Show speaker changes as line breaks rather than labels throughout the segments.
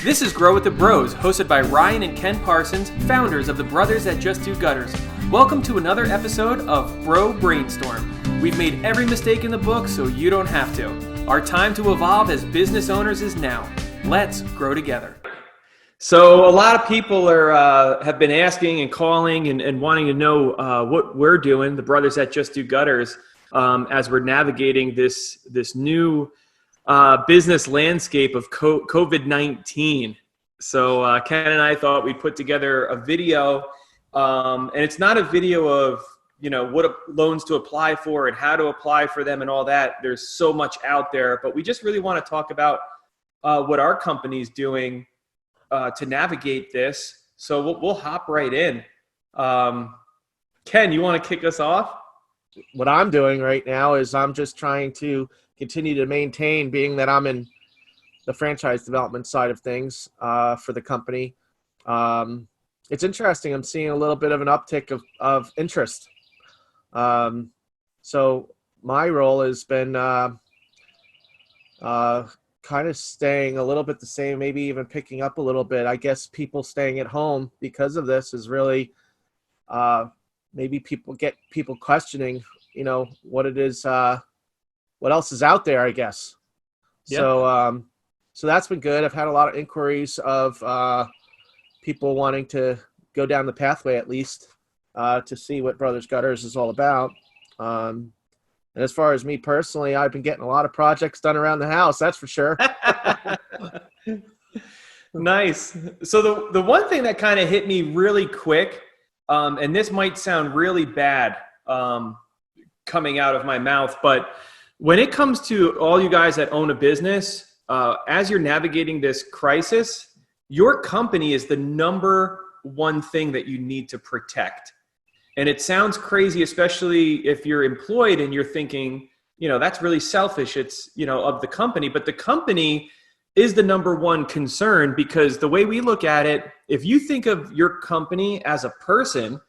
This is Grow with the Bros, hosted by Ryan and Ken Parsons, founders of the Brothers That Just Do Gutters. Welcome to another episode of Bro Brainstorm. We've made every mistake in the book so you don't have to. Our time to evolve as business owners is now. Let's grow together. So a lot of people have been asking and calling and wanting to know what we're doing, the Brothers That Just Do Gutters, as we're navigating this new business landscape of COVID-19. So Ken and I thought we'd put together a video, and it's not a video of, what loans to apply for and how to apply for them and all that. There's so much out there, but we just really want to talk about what our company's doing to navigate this. So we'll hop right in. Ken, you want to kick us off?
What I'm doing right now is I'm just trying to continue to maintain, being that I'm in the franchise development side of things for the company. It's interesting. I'm seeing a little bit of an uptick of interest. So my role has been kind of staying a little bit the same, maybe even picking up a little bit. I guess people staying at home because of this is really maybe people questioning, what it is, what else is out there, I guess. Yeah. So that's been good. I've had a lot of inquiries of people wanting to go down the pathway at least to see what Brothers Gutters is all about. And as far as me personally, I've been getting a lot of projects done around the house. That's for sure.
Nice. So the one thing that kind of hit me really quick, and this might sound really bad coming out of my mouth, but when it comes to all you guys that own a business, as you're navigating this crisis, your company is the number one thing that you need to protect. And it sounds crazy, especially if you're employed and you're thinking, that's really selfish. It's, of the company, but the company is the number one concern, because the way we look at it, if you think of your company as a person,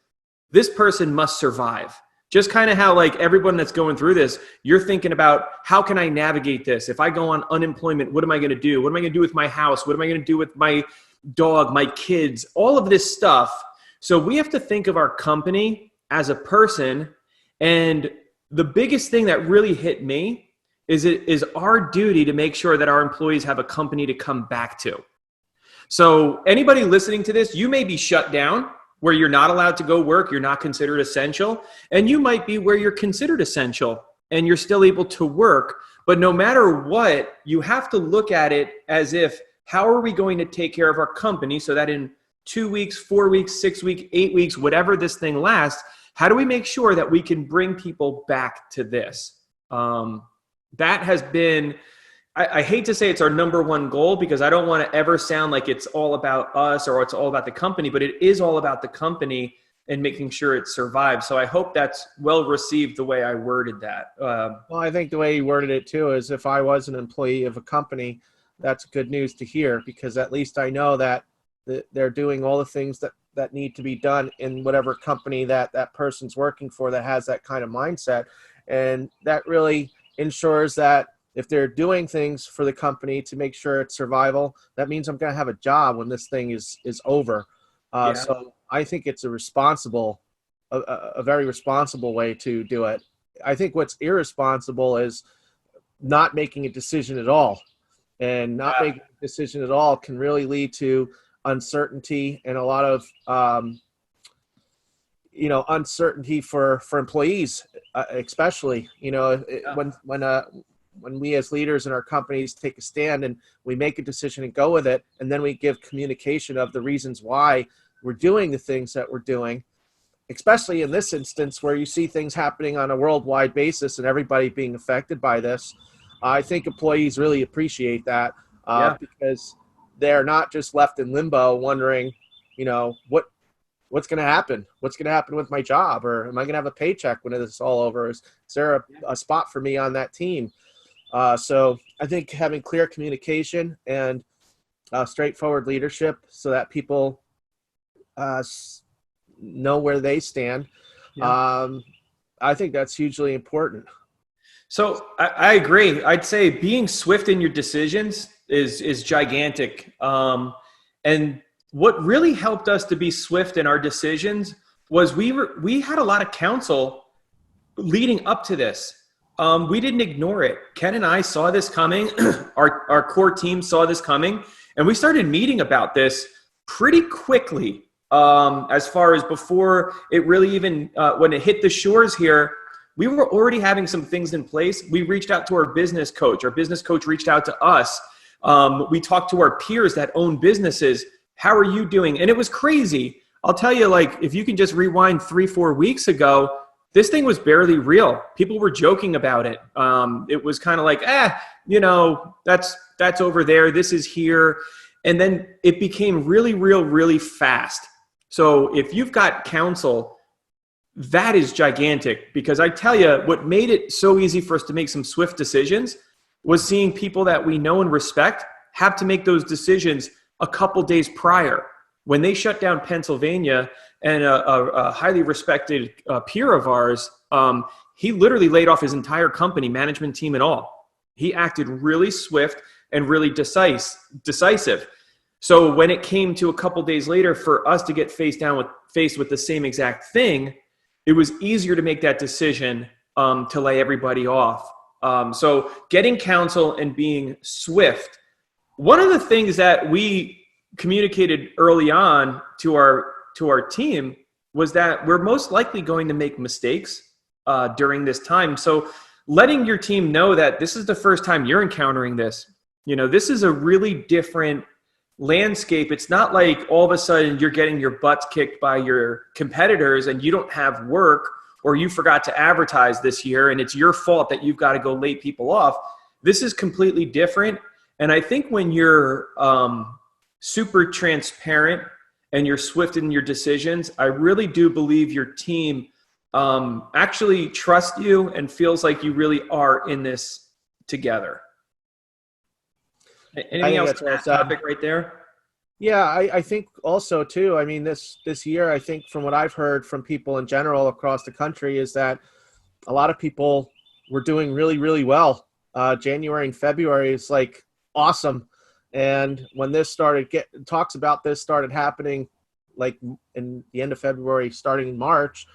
this person must survive. Just kind of how like everyone that's going through this, you're thinking about, how can I navigate this? If I go on unemployment, what am I going to do? What am I going to do with my house? What am I going to do with my dog, my kids, all of this stuff? So we have to think of our company as a person. And the biggest thing that really hit me is it is our duty to make sure that our employees have a company to come back to. So anybody listening to this, you may be shut down, where you're not allowed to go work, you're not considered essential, and you might be where you're considered essential and you're still able to work. But no matter what, you have to look at it as if, how are we going to take care of our company so that in 2 weeks, 4 weeks, 6 weeks, 8 weeks, whatever this thing lasts, how do we make sure that we can bring people back to this? That has been, I hate to say it's our number one goal, because I don't want to ever sound like it's all about us or it's all about the company, but it is all about the company and making sure it survives. So I hope that's well received the way I worded that.
Well, I think the way you worded it too is, if I was an employee of a company, that's good news to hear, because at least I know that they're doing all the things that need to be done in whatever company that person's working for that has that kind of mindset. And that really ensures that if they're doing things for the company to make sure it's survival, that means I'm going to have a job when this thing is over. So I think it's a very responsible way to do it. I think what's irresponsible is not making a decision at all. And not making a decision at all can really lead to uncertainty and a lot of, uncertainty for employees, especially, when we as leaders in our companies take a stand and we make a decision and go with it, and then we give communication of the reasons why we're doing the things that we're doing, especially in this instance where you see things happening on a worldwide basis and everybody being affected by this. I think employees really appreciate that because they're not just left in limbo wondering, what's going to happen? What's going to happen with my job? Or am I going to have a paycheck when it's all over? Is there a spot for me on that team? So I think having clear communication and straightforward leadership so that people know where they stand, I think that's hugely important.
So I agree. I'd say being swift in your decisions is gigantic. And what really helped us to be swift in our decisions was we had a lot of counsel leading up to this. We didn't ignore it. Ken and I saw this coming. Our core team saw this coming, and we started meeting about this pretty quickly. As far as before it really even, when it hit the shores here, we were already having some things in place. We reached out to our business coach. Our business coach reached out to us. We talked to our peers that own businesses. How are you doing? And it was crazy. I'll tell you, like, if you can just rewind 3-4 weeks ago, this thing was barely real. People were joking about it. It was kind of like, that's over there. This is here. And then it became really real, really fast. So if you've got counsel, that is gigantic, because I tell you, what made it so easy for us to make some swift decisions was seeing people that we know and respect have to make those decisions a couple days prior. When they shut down Pennsylvania, and a highly respected peer of ours, he literally laid off his entire company, management team and all. He acted really swift and really decisive. So when it came to a couple days later for us to get faced with the same exact thing, it was easier to make that decision to lay everybody off. So getting counsel and being swift. One of the things that we communicated early on to our team was that we're most likely going to make mistakes during this time. So letting your team know that this is the first time you're encountering this. This is a really different landscape. It's not like all of a sudden you're getting your butts kicked by your competitors and you don't have work, or you forgot to advertise this year and it's your fault that you've got to go lay people off. This is completely different. And I think when you're super transparent and you're swift in your decisions, I really do believe your team actually trusts you and feels like you really are in this together. Anything else on that topic right there?
Yeah, I think also too, I mean, this year, I think from what I've heard from people in general across the country is that a lot of people were doing really, really well. January and February is like awesome. And when this talks about this started happening like in the end of February, starting in March,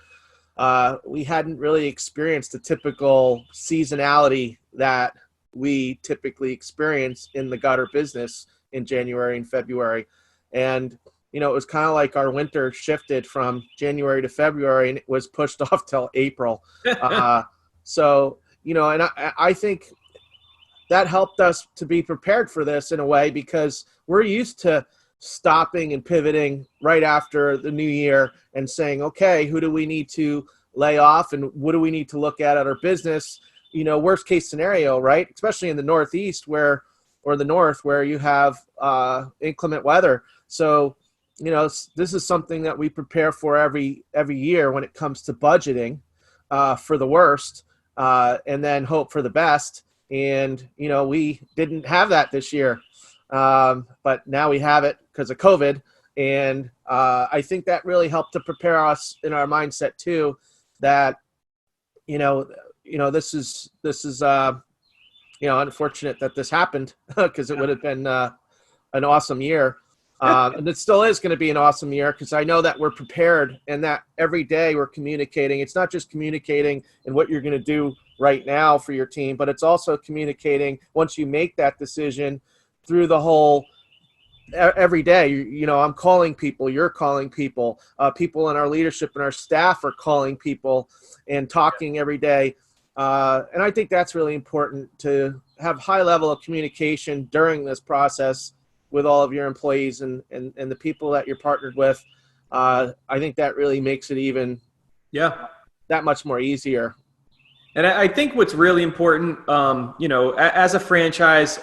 we hadn't really experienced the typical seasonality that we typically experience in the gutter business in January and February. And, it was kind of like our winter shifted from January to February and it was pushed off till April. So, and I think that helped us to be prepared for this in a way, because we're used to stopping and pivoting right after the new year and saying, okay, who do we need to lay off and what do we need to look at our business? Worst case scenario, right? Especially in the Northeast or the North, where you have inclement weather. So, this is something that we prepare for every year when it comes to budgeting for the worst and then hope for the best. And, we didn't have that this year, but now we have it because of COVID. And I think that really helped to prepare us in our mindset too, that, this is unfortunate that this happened because it would have been an awesome year. And it still is going to be an awesome year because I know that we're prepared and that every day we're communicating. It's not just communicating and what you're going to do right now for your team, but it's also communicating once you make that decision through the whole every day. I'm calling people, you're calling people, people in our leadership and our staff are calling people and talking every day. And I think that's really important, to have high level of communication during this process with all of your employees and the people that you're partnered with. I think that really makes it even that much more easier.
And I think what's really important, as a franchise,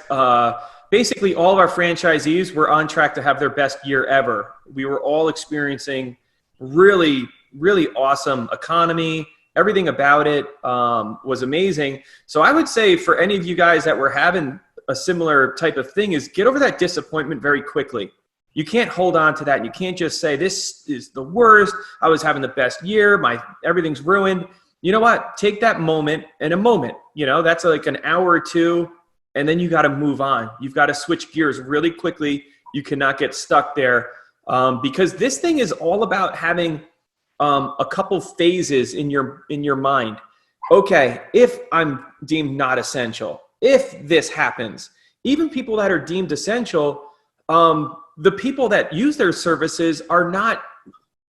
basically all of our franchisees were on track to have their best year ever. We were all experiencing really, really awesome economy. Everything about it was amazing. So I would say for any of you guys that were having a similar type of thing, is get over that disappointment very quickly. You can't hold on to that. And you can't just say, this is the worst. I was having the best year. Everything's ruined. You know what? Take that moment in a moment. That's like an hour or two. and then you got to move on. You've got to switch gears really quickly. You cannot get stuck there, because this thing is all about having a couple phases in your mind. Okay, if I'm deemed not essential, if this happens, even people that are deemed essential, the people that use their services are not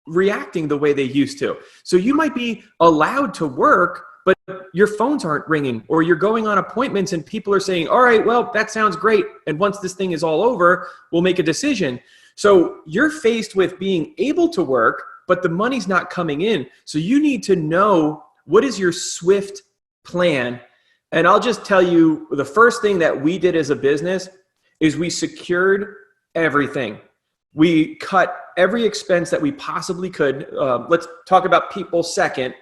reacting the way they used to. So you might be allowed to work, but your phones aren't ringing, or you're going on appointments and people are saying, all right, well, that sounds great. And once this thing is all over, we'll make a decision. So you're faced with being able to work, but the money's not coming in. So you need to know, what is your swift plan? And I'll just tell you, the first thing that we did as a business is we secured everything. We cut every expense that we possibly could. Let's talk about people second.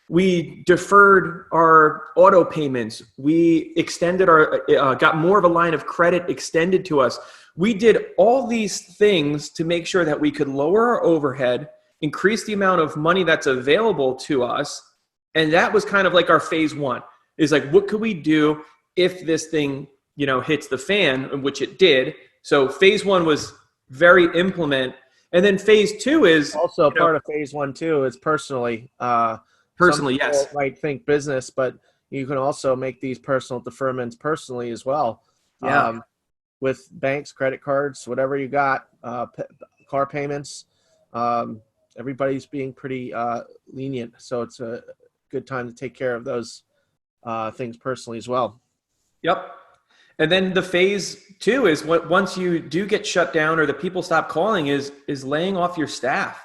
We deferred our auto payments. We extended got more of a line of credit extended to us. We did all these things to make sure that we could lower our overhead, increase the amount of money that's available to us. And that was kind of like our phase one, is like, what could we do if this thing, hits the fan, which it did. So phase one was very implement. And then phase two is
also part of phase one too is personally.
Personally,
some
yes.
people might think business, but you can also make these personal deferments personally as well.
Yeah.
With banks, credit cards, whatever you got, car payments. Everybody's being pretty lenient, so it's a good time to take care of those things personally as well.
Yep. And then the phase two is once you do get shut down or the people stop calling is laying off your staff.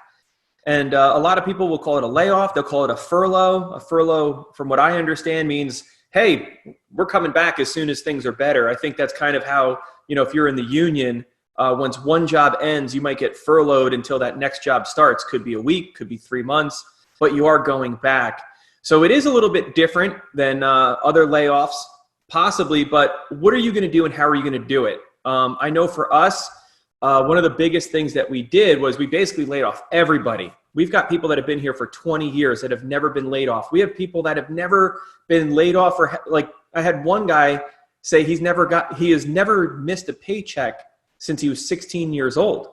And a lot of people will call it a layoff. They'll call it a furlough. A furlough, from what I understand, means, hey, we're coming back as soon as things are better. I think that's kind of how, if you're in the union, once one job ends, you might get furloughed until that next job starts. Could be a week, could be 3 months, but you are going back. So it is a little bit different than other layoffs, possibly, but what are you going to do and how are you going to do it? I know for us, one of the biggest things that we did was we basically laid off everybody. We've got people that have been here for 20 years that have never been laid off. We have people that have never been laid off, or like I had one guy say he has never missed a paycheck since he was 16 years old.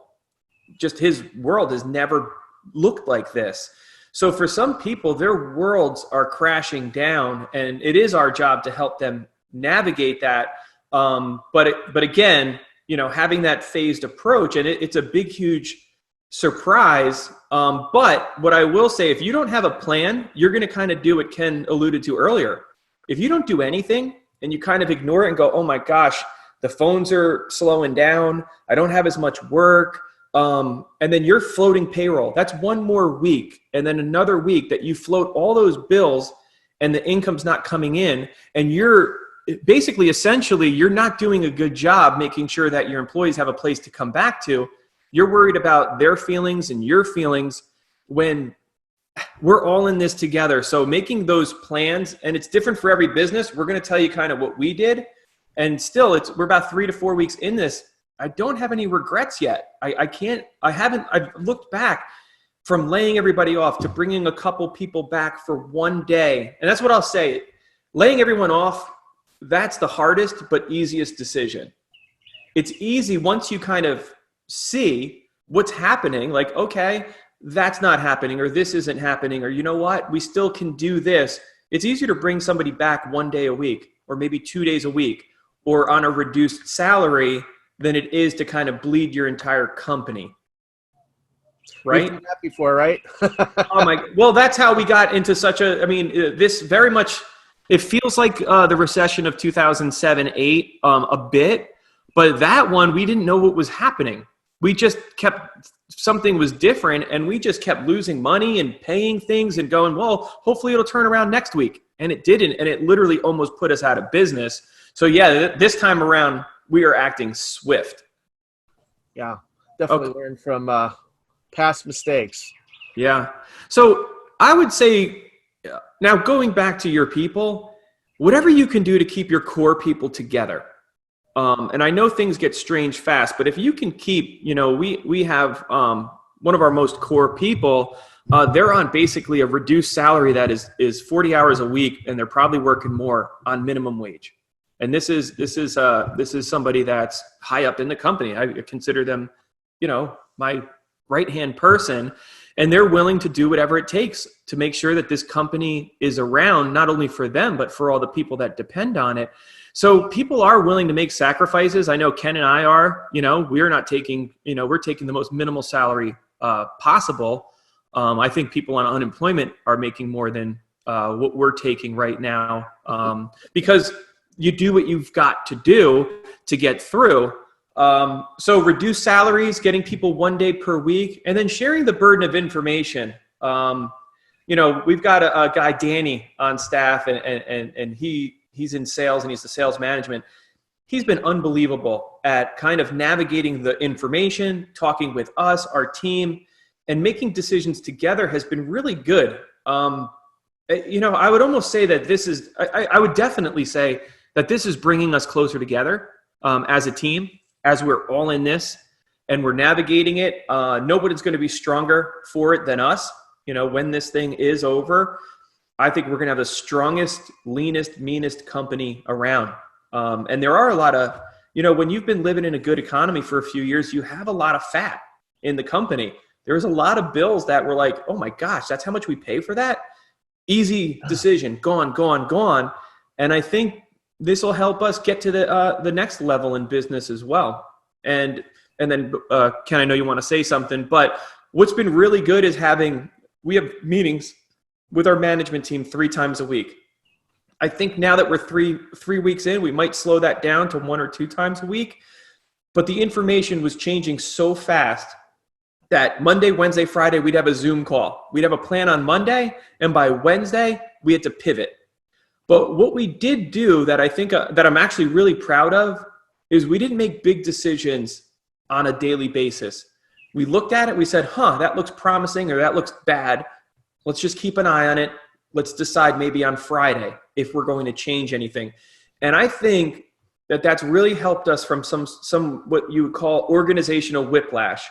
Just his world has never looked like this. So for some people, their worlds are crashing down, and it is our job to help them navigate that. But again, having that phased approach, and it's a big, huge surprise. But what I will say, if you don't have a plan, you're going to kind of do what Ken alluded to earlier. If you don't do anything and you kind of ignore it and go, oh my gosh, the phones are slowing down, I don't have as much work. And then you're floating payroll. That's one more week. And then another week that you float all those bills and the income's not coming in, and you're basically, essentially, you're not doing a good job making sure that your employees have a place to come back to. You're worried about their feelings and your feelings when we're all in this together. So making those plans, and it's different for every business. We're going to tell you kind of what we did. And still, we're about 3 to 4 weeks in this. I don't have any regrets yet. I've looked back from laying everybody off to bringing a couple people back for one day. And that's what I'll say. Laying everyone off, that's the hardest but easiest decision. It's easy once you kind of see what's happening, like, okay, that's not happening, or this isn't happening, or you know what, we still can do this. It's easier to bring somebody back 1 day a week, or maybe 2 days a week, or on a reduced salary than it is to kind of bleed your entire company. Right?
We've done that before, right?
Well, that's how we got into this very much, it feels like the recession of 2007-8 a bit, but that one, we didn't know what was happening. We just something was different, and we just kept losing money and paying things and going, well, hopefully it'll turn around next week. And it didn't, and it literally almost put us out of business. So yeah, this time around, we are acting swift.
Yeah, definitely learn from past mistakes.
Yeah. So I would say, now going back to your people, whatever you can do to keep your core people together. And I know things get strange fast, but if you can keep, we have one of our most core people, they're on basically a reduced salary that is 40 hours a week, and they're probably working more on minimum wage. And this is somebody that's high up in the company. I consider them, my right-hand person, and they're willing to do whatever it takes to make sure that this company is around, not only for them, but for all the people that depend on it. So people are willing to make sacrifices. I know Ken and I are, we're not taking, we're taking the most minimal salary possible. I think people on unemployment are making more than what we're taking right now, because you do what you've got to do to get through. So reduce salaries, getting people 1 day per week, and then sharing the burden of information. We've got a guy, Danny, on staff, and he's in sales, and he's the sales management. He's been unbelievable at kind of navigating the information, talking with us, our team, and making decisions together has been really good. I would almost say that I would definitely say that this is bringing us closer together as a team, as we're all in this and we're navigating it. Nobody's going to be stronger for it than us. When this thing is over, I think we're going to have the strongest, leanest, meanest company around. And there are a lot of, when you've been living in a good economy for a few years, you have a lot of fat in the company. There's a lot of bills that were like, oh my gosh, that's how much we pay for that? Easy decision, gone. And I think this will help us get to the next level in business as well. And then, Ken, I know you want to say something, but what's been really good is we have meetings with our management team 3 times a week. I think now that we're three weeks in, we might slow that down to 1 or 2 times a week. But the information was changing so fast that Monday, Wednesday, Friday, we'd have a Zoom call. We'd have a plan on Monday, and by Wednesday, we had to pivot. But what we did do that I think that I'm actually really proud of is we didn't make big decisions on a daily basis. We looked at it, we said, that looks promising or that looks bad. Let's just keep an eye on it. Let's decide maybe on Friday if we're going to change anything. And I think that that's really helped us from some what you would call organizational whiplash.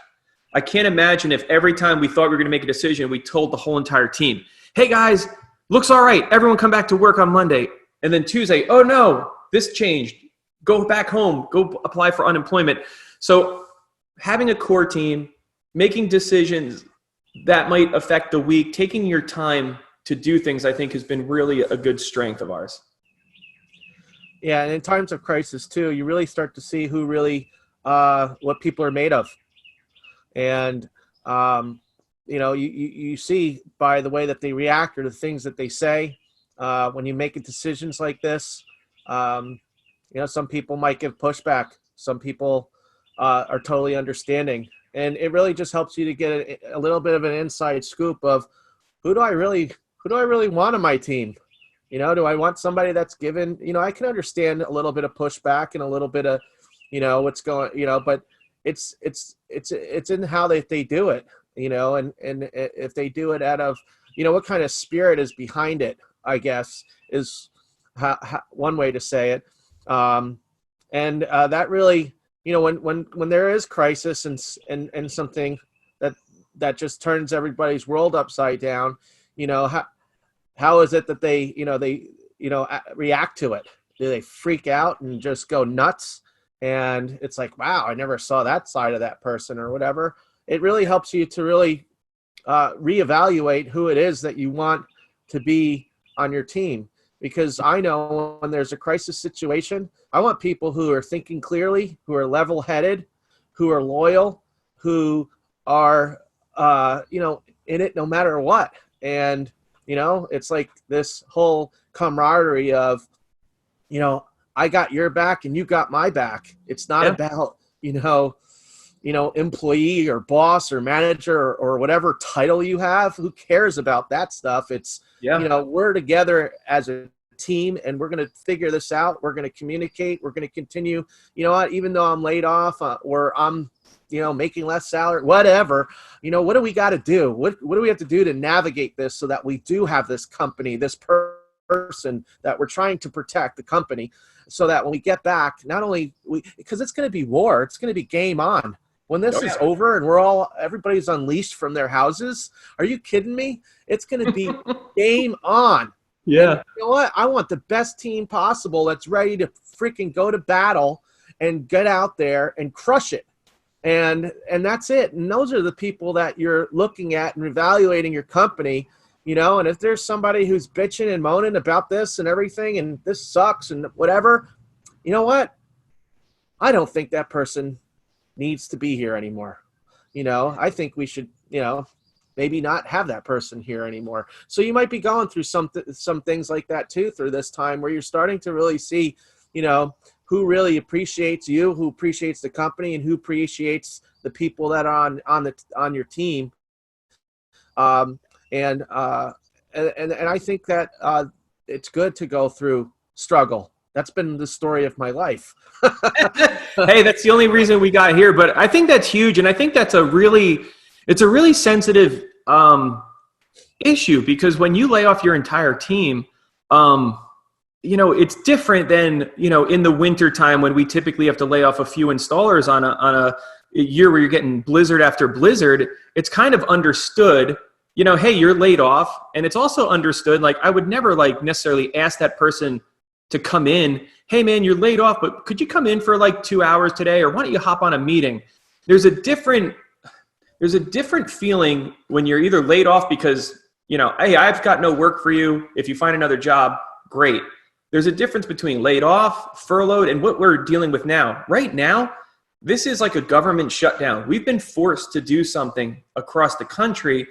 I can't imagine if every time we thought we were going to make a decision, we told the whole entire team, hey guys, looks all right. Everyone come back to work on Monday. And then Tuesday, oh no, this changed. Go back home, go apply for unemployment. So having a core team, making decisions that might affect the week, taking your time to do things, I think has been really a good strength of ours.
Yeah, and in times of crisis too, you really start to see who really, what people are made of. And, you see by the way that they react or the things that they say when you make decisions like this. Some people might give pushback. Some people are totally understanding. And it really just helps you to get a little bit of an inside scoop of who do I really want on my team? Do I want somebody that's given, I can understand a little bit of pushback and a little bit of, what's going, but it's in how they do it, and if they do it out of, what kind of spirit is behind it, I guess is one way to say it. That really, when there is crisis and something that just turns everybody's world upside down, how is it that they react to it? Do they freak out and just go nuts? And it's like, wow, I never saw that side of that person or whatever. It really helps you to really reevaluate who it is that you want to be on your team. Because I know when there's a crisis situation, I want people who are thinking clearly, who are level-headed, who are loyal, who are, in it no matter what. And, it's like this whole camaraderie of, I got your back and you got my back. It's not about, employee or boss or manager or whatever title you have. Who cares about that stuff? It's, we're together as a team and we're going to figure this out. We're going to communicate. We're going to continue, even though I'm laid off or I'm, making less salary, whatever, what do we got to do? What do we have to do to navigate this so that we do have this company, this person that we're trying to protect, the company, so that when we get back, not only because it's going to be war, it's going to be game on. When this is over and everybody's unleashed from their houses, are you kidding me? It's going to be game on.
Yeah.
And you know what? I want the best team possible that's ready to freaking go to battle and get out there and crush it. And that's it. And those are the people that you're looking at and evaluating your company, and if there's somebody who's bitching and moaning about this and everything and this sucks and whatever, you know what? I don't think that person needs to be here anymore. I think we should, maybe not have that person here anymore. So you might be going through some things like that too through this time, where you're starting to really see, who really appreciates you, who appreciates the company, and who appreciates the people that are on your team. And I think that it's good to go through struggle. That's been the story of my life.
Hey, that's the only reason we got here. But I think that's huge, and I think that's a really sensitive issue, because when you lay off your entire team, it's different than, in the winter time when we typically have to lay off a few installers on a year where you're getting blizzard after blizzard. It's kind of understood, hey, you're laid off. And it's also understood, like, I would never necessarily ask that person to come in, hey man, you're laid off, but could you come in for 2 hours today? Or why don't you hop on a meeting? There's a different feeling when you're either laid off because, hey, I've got no work for you. If you find another job, great. There's a difference between laid off, furloughed, and what we're dealing with now. Right now, this is like a government shutdown. We've been forced to do something across the country.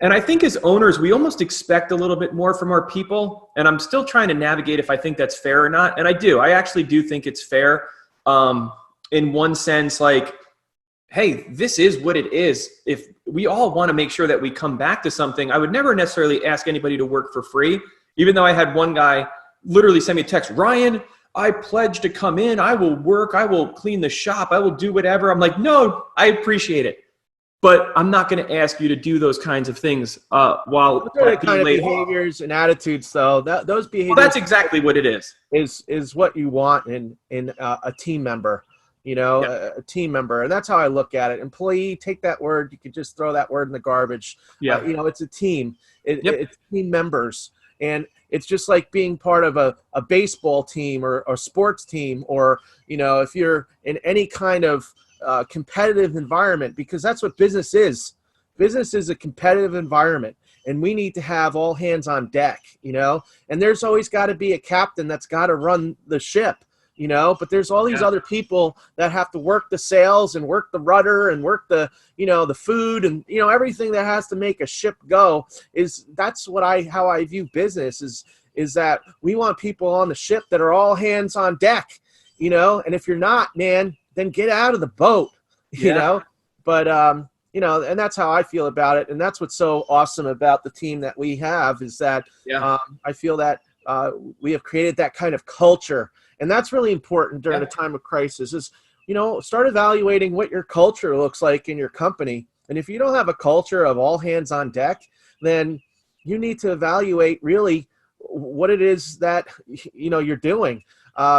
And I think as owners, we almost expect a little bit more from our people. And I'm still trying to navigate if I think that's fair or not. And I do. I actually do think it's fair in one sense, hey, this is what it is. If we all want to make sure that we come back to something, I would never necessarily ask anybody to work for free, even though I had one guy literally send me a text, Ryan, I pledge to come in. I will work. I will clean the shop. I will do whatever. I'm like, no, I appreciate it. But I'm not going to ask you to do those kinds of things while
those are the kind of behaviors and attitudes, though. Those behaviors.
Well, that's exactly what it is.
Is what you want in a team member. A team member. And that's how I look at it. Employee, take that word. You could just throw that word in the garbage.
Yeah.
It's a team. It's team members. And it's just like being part of a baseball team or a sports team, or, if you're in any kind of competitive environment, because that's what business is. Business is a competitive environment, and we need to have all hands on deck, and there's always got to be a captain that's got to run the ship. But there's all these other people that have to work the sails and work the rudder and work the, the food and, everything that has to make a ship go. That's how I view business is that we want people on the ship that are all hands on deck, and if you're not, man, then get out of the boat, but, and that's how I feel about it. And that's what's so awesome about the team that we have is that I feel that we have created that kind of culture. And that's really important during a time of crisis is, start evaluating what your culture looks like in your company. And if you don't have a culture of all hands on deck, then you need to evaluate really what it is that, you're doing.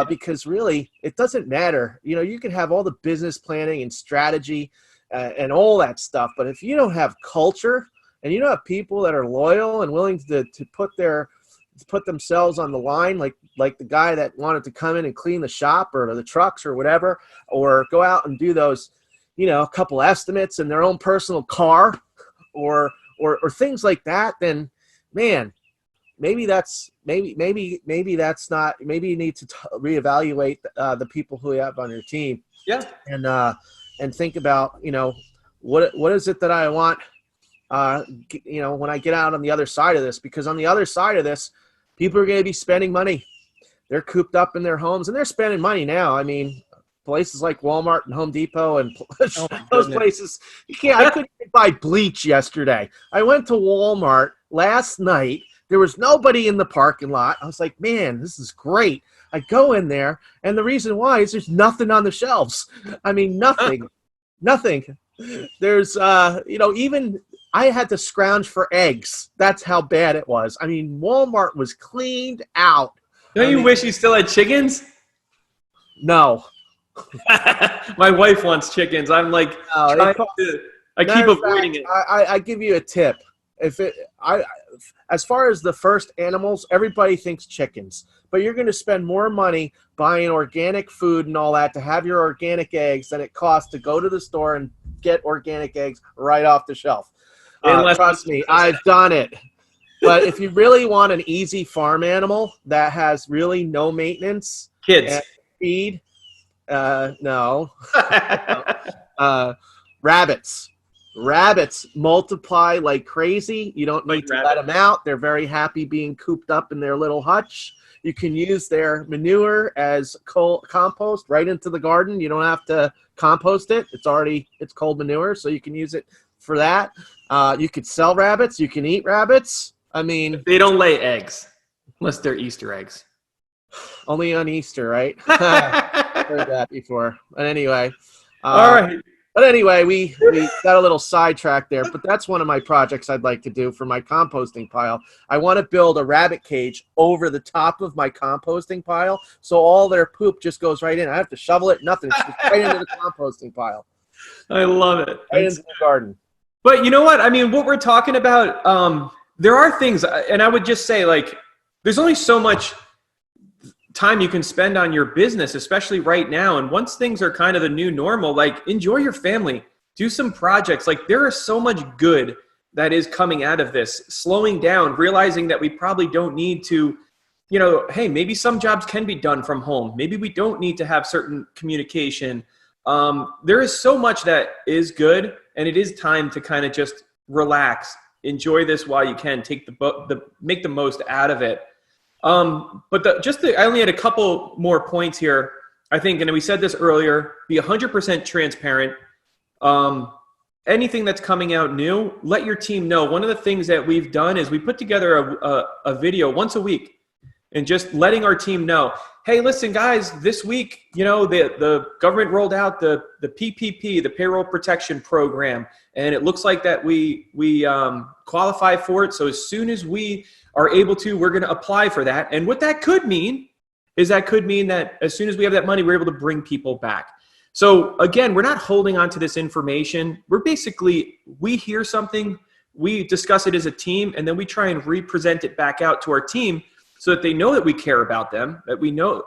Because really it doesn't matter. You can have all the business planning and strategy and all that stuff. But if you don't have culture and you don't have people that are loyal and willing to put themselves on the line, like the guy that wanted to come in and clean the shop or the trucks or whatever, or go out and do those, a couple estimates in their own personal car or things like that, then man, maybe you need to reevaluate the people who you have on your team.
Yeah.
And think about, what is it that I want, when I get out on the other side of this, because on the other side of this, people are going to be spending money. They're cooped up in their homes and they're spending money now. I mean, places like Walmart and Home Depot and those places, I couldn't even buy bleach yesterday. I went to Walmart last night. There was nobody in the parking lot. I was like, man, this is great. I go in there, and the reason why is there's nothing on the shelves. I mean, nothing. There's, even I had to scrounge for eggs. That's how bad it was. I mean, Walmart was cleaned out.
Don't you wish you still had chickens?
No.
My wife wants chickens. I'm like, I keep avoiding it.
I give you a tip. as far as the first animals, everybody thinks chickens, but you're going to spend more money buying organic food and all that to have your organic eggs than it costs to go to the store and get organic eggs right off the shelf. Trust me, I've done it. But if you really want an easy farm animal that has really no maintenance,
kids
and feed, no. Rabbits. Rabbits multiply like crazy. You don't need to let them out. They're very happy being cooped up in their little hutch. You can use their manure as compost right into the garden. You don't have to compost it. It's cold manure, so you can use it for that. You could sell rabbits. You can eat rabbits. I mean,
they don't lay eggs unless they're Easter eggs.
Only on Easter, right? I've heard that before. But anyway.
All right.
But anyway, we got a little sidetracked there, but that's one of my projects I'd like to do for my composting pile. I want to build a rabbit cage over the top of my composting pile, so all their poop just goes right in. I have to shovel it, nothing. It's just right into the composting pile.
I love it.
Right into the garden.
But you know what? I mean, what we're talking about, there are things, and I would just say, like, there's only so much time you can spend on your business, especially right now. And once things are kind of the new normal, like, enjoy your family, do some projects. Like, there is so much good that is coming out of this, slowing down, realizing that we probably don't need to, you know, hey, maybe some jobs can be done from home. Maybe we don't need to have certain communication. There is so much that is good, and it is time to kind of just relax, enjoy this while you can, make the most out of it. But I only had a couple more points here, I think, and we said this earlier, be 100% transparent. Anything that's coming out new, let your team know. One of the things that we've done is we put together a video once a week and just letting our team know, hey, listen, guys, this week, you know, the government rolled out the PPP, the Payroll Protection Program, and it looks like that we qualify for it. So as soon as we are able to, we're going to apply for that. And what that could mean is that as soon as we have that money, we're able to bring people back. So again, we're not holding on to this information. We hear something, we discuss it as a team, and then we try and represent it back out to our team so that they know that we care about them, that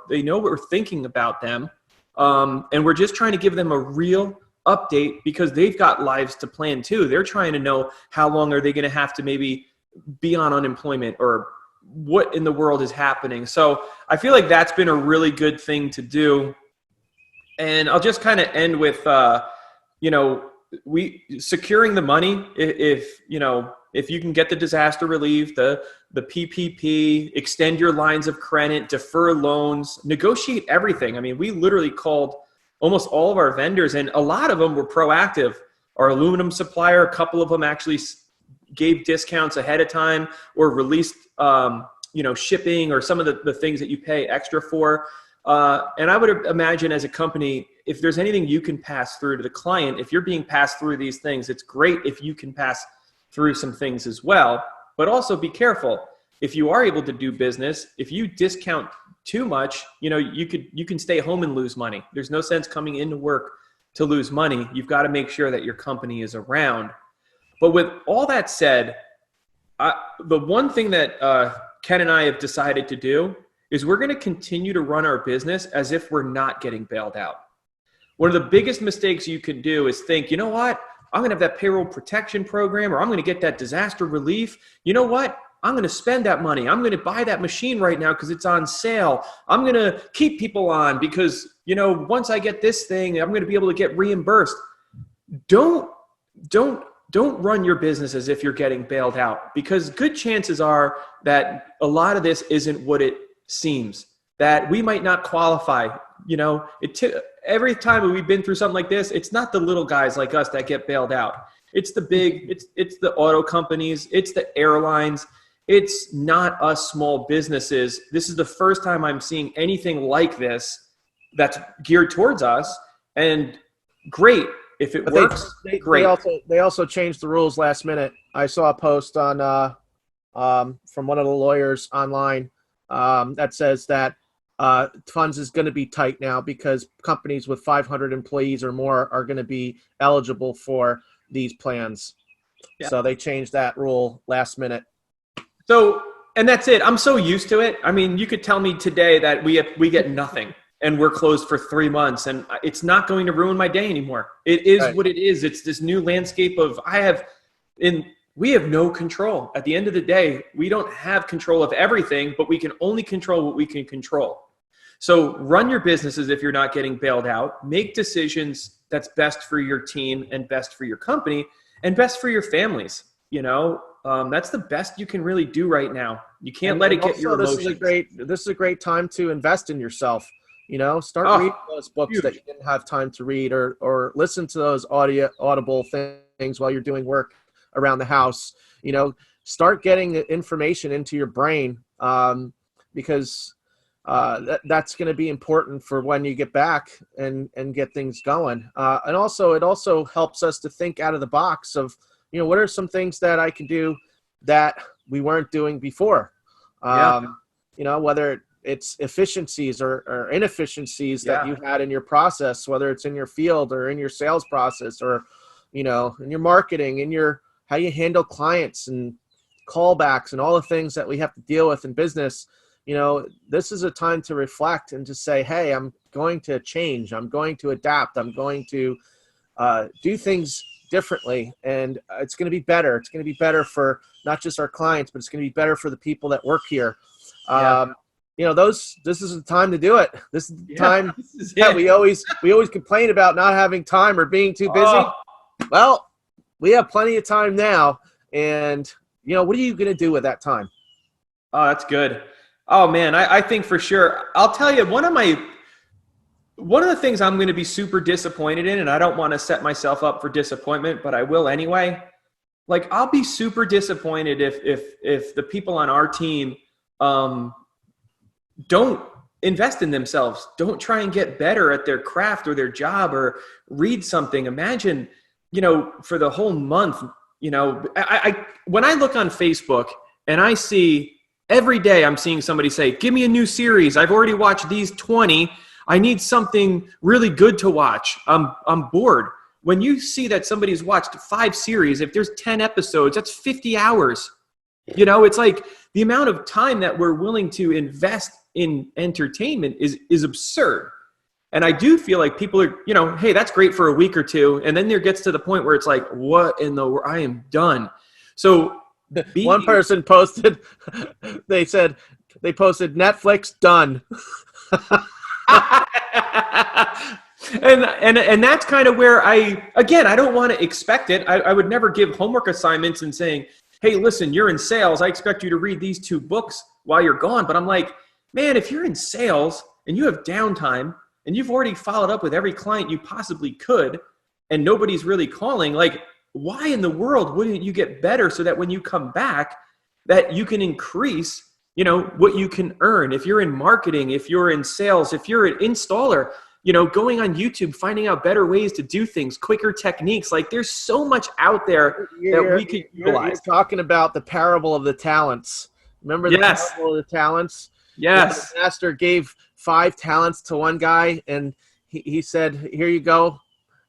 they know what we're thinking about them. And we're just trying to give them a real update because they've got lives to plan too. They're trying to know how long are they going to have to maybe be on unemployment or what in the world is happening. So I feel like that's been a really good thing to do. And I'll just kind of end with, securing the money. If you can get the disaster relief, the PPP, extend your lines of credit, defer loans, negotiate everything. I mean, we literally called almost all of our vendors, and a lot of them were proactive. Our aluminum supplier, a couple of them actually gave discounts ahead of time or released, shipping or some of the things that you pay extra for. And I would imagine as a company, if there's anything you can pass through to the client, if you're being passed through these things, it's great if you can pass through some things as well. But also be careful. If you are able to do business, if you discount too much, you can stay home and lose money. There's no sense coming into work to lose money. You've got to make sure that your company is around. But with all that said, the one thing that Ken and I have decided to do is we're going to continue to run our business as if we're not getting bailed out. One of the biggest mistakes you could do is think, you know what? I'm going to have that payroll protection program, or I'm going to get that disaster relief. You know what? I'm going to spend that money. I'm going to buy that machine right now because it's on sale. I'm going to keep people on because, once I get this thing, I'm going to be able to get reimbursed. Don't run your business as if you're getting bailed out, because good chances are that a lot of this isn't what it seems, that we might not qualify. Every time we've been through something like this, it's not the little guys like us that get bailed out. It's the big, it's the auto companies, it's the airlines. It's not us small businesses. This is the first time I'm seeing anything like this that's geared towards us. And great. If it works, great.
They also changed the rules last minute. I saw a post on from one of the lawyers online that says that funds is going to be tight now because companies with 500 employees or more are going to be eligible for these plans. Yeah. So they changed that rule last minute.
So, and that's it. I'm so used to it. I mean, you could tell me today that we get nothing and we're closed for 3 months, and it's not going to ruin my day anymore. It is
Right.
what it is. It's this new landscape of we have no control. At the end of the day, we don't have control of everything, but we can only control what we can control. So run your businesses if you're not getting bailed out. Make decisions that's best for your team and best for your company and best for your families. That's the best you can really do right now. You can't let it get your emotions.
This is a great time to invest in yourself. Start reading those books
huge.
that you didn't have time to read, or listen to those audible things while you're doing work around the house. Start getting the information into your brain, because that's going to be important for when you get back and get things going. And also, it also helps us to think out of the box of, what are some things that I can do that we weren't doing before? Whether it's efficiencies or inefficiencies that you had in your process, whether it's in your field or in your sales process, or, in your marketing, in how you handle clients and callbacks and all the things that we have to deal with in business. This is a time to reflect and to say, hey, I'm going to change. I'm going to adapt. I'm going to do things differently, and it's going to be better. It's going to be better for not just our clients, but it's going to be better for the people that work here. This is the time to do it. This is the time that we always complain about not having time or being too busy. Well, we have plenty of time now, and what are you going to do with that time?
Oh, that's good. Oh man, I think for sure. I'll tell you, one of the things I'm going to be super disappointed in, and I don't want to set myself up for disappointment, but I will anyway. Like, I'll be super disappointed if the people on our team don't invest in themselves, don't try and get better at their craft or their job, or read something. Imagine, for the whole month, I when I look on Facebook and I see every day, I'm seeing somebody say, give me a new series. I've already watched these 20. I need something really good to watch. I'm bored. When you see that somebody's watched 5 series, if there's 10 episodes, that's 50 hours. It's like the amount of time that we're willing to invest in entertainment is absurd. And I do feel like people are, hey, that's great for a week or two. And then there gets to the point where it's like, what in the world? I am done. So
one person posted, they posted Netflix done.
and that's kind of where I don't want to expect it. I would never give homework assignments and saying, hey, listen, you're in sales. I expect you to read these 2 books while you're gone. But I'm like, man, if you're in sales and you have downtime and you've already followed up with every client you possibly could, and nobody's really calling, like, why in the world wouldn't you get better so that when you come back, that you can increase, what you can earn? If you're in marketing, if you're in sales, if you're an installer, going on YouTube, finding out better ways to do things, quicker techniques. Like, there's so much out there that we could utilize.
You're talking about the parable of the talents. Remember the parable of the talents?
Yes.
The master gave 5 talents to one guy, and he said, here you go,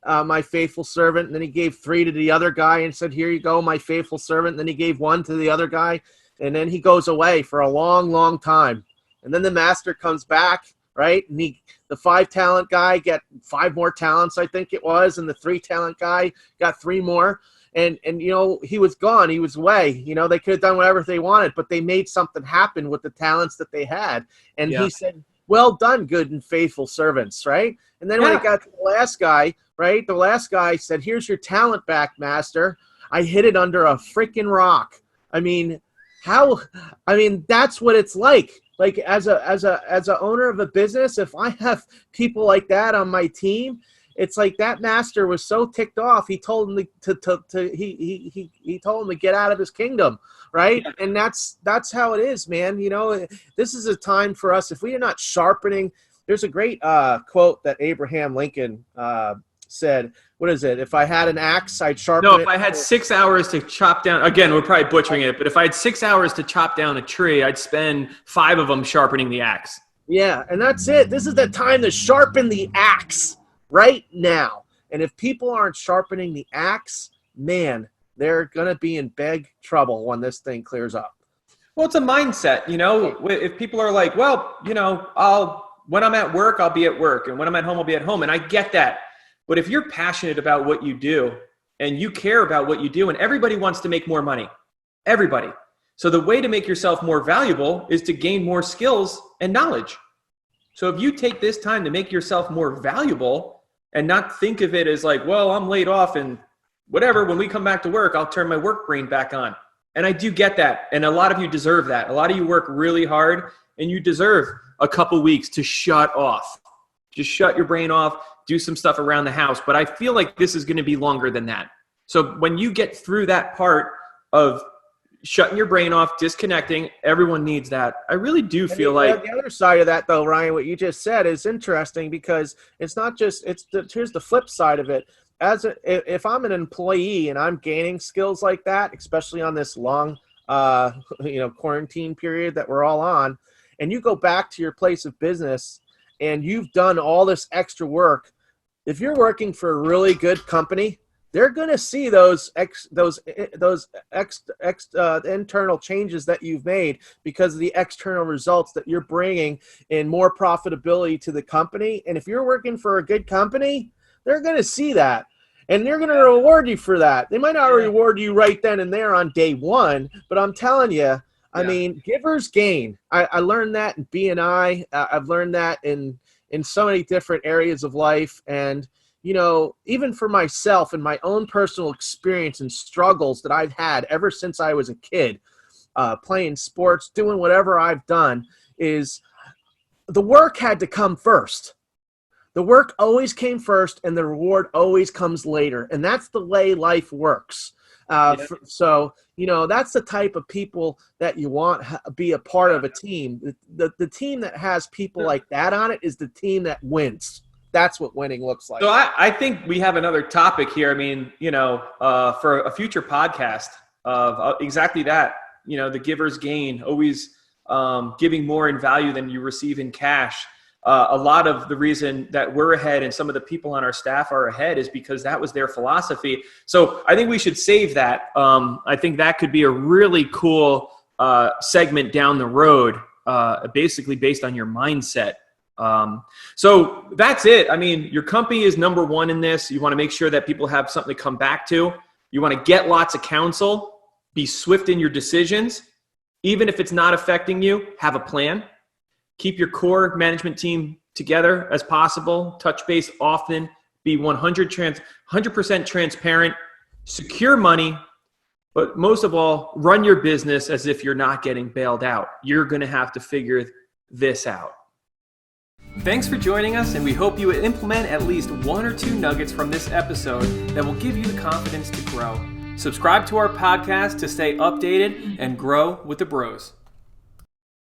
my faithful servant. And then he gave 3 to the other guy and said, here you go, my faithful servant. And then he gave 1 to the other guy. And then he goes away for a long, long time. And then the master comes back, right? And the 5 talent guy got 5 more talents, I think it was. And the 3 talent guy got 3 more. And he was gone. He was away. They could have done whatever they wanted, but they made something happen with the talents that they had. And he said, well done, good and faithful servants, right? And then when it got to the last guy, right? The last guy said, here's your talent back, master. I hid it under a freaking rock. That's what it's like. Like, as a owner of a business, if I have people like that on my team, it's like that master was so ticked off. He told him he told him to get out of his kingdom, right? Yeah. And that's how it is, man. This is a time for us. If we are not sharpening, there's a great quote that Abraham Lincoln said. What is it? If I had an axe, I'd sharpen it.
No, if I had 6 hours to chop down, again, we're probably butchering it, but if I had 6 hours to chop down a tree, I'd spend 5 of them sharpening the axe.
Yeah, and that's it. This is the time to sharpen the axe right now. And if people aren't sharpening the axe, man, they're going to be in big trouble when this thing clears up.
Well, it's a mindset, if people are like, well, when I'm at work, I'll be at work. And when I'm at home, I'll be at home. And I get that. But if you're passionate about what you do and you care about what you do, and everybody wants to make more money, everybody. So the way to make yourself more valuable is to gain more skills and knowledge. So if you take this time to make yourself more valuable and not think of it as like, well, I'm laid off and whatever, when we come back to work, I'll turn my work brain back on. And I do get that. And a lot of you deserve that. A lot of you work really hard and you deserve a couple weeks to shut off. Just shut your brain off, do some stuff around the house. But I feel like this is going to be longer than that. So when you get through that part of shutting your brain off, disconnecting, everyone needs that. I really do feel like
the other side of that, though, Ryan, what you just said is interesting because it's not just here's the flip side of it. If I'm an employee and I'm gaining skills like that, especially on this long quarantine period that we're all on, and you go back to your place of business and you've done all this extra work, if you're working for a really good company, they're going to see those internal changes that you've made because of the external results that you're bringing in more profitability to the company. And if you're working for a good company, they're going to see that. And they're going to reward you for that. They might not reward you right then and there on day one, but I'm telling you, I mean, givers gain. I learned that in B&I. I've learned that in so many different areas of life. And, even for myself and my own personal experience and struggles that I've had ever since I was a kid, playing sports, doing whatever I've done, is the work had to come first. The work always came first and the reward always comes later. And that's the way life works. So, that's the type of people that you want be a part of a team. The team that has people like that on it is the team that wins. That's what winning looks like.
So I think we have another topic here. I mean, for a future podcast of exactly that, the giver's gain, always giving more in value than you receive in cash. A lot of the reason that we're ahead and some of the people on our staff are ahead is because that was their philosophy. So I think we should save that. I think that could be a really cool segment down the road, basically based on your mindset. So that's it. I mean, your company is number one in this. You want to make sure that people have something to come back to. You want to get lots of counsel, be swift in your decisions. Even if it's not affecting you, have a plan. Keep your core management team together as possible. Touch base often. Be 100% transparent. Secure money. But most of all, run your business as if you're not getting bailed out. You're going to have to figure this out. Thanks for joining us, and we hope you implement at least one or two nuggets from this episode that will give you the confidence to grow. Subscribe to our podcast to stay updated and grow with the bros.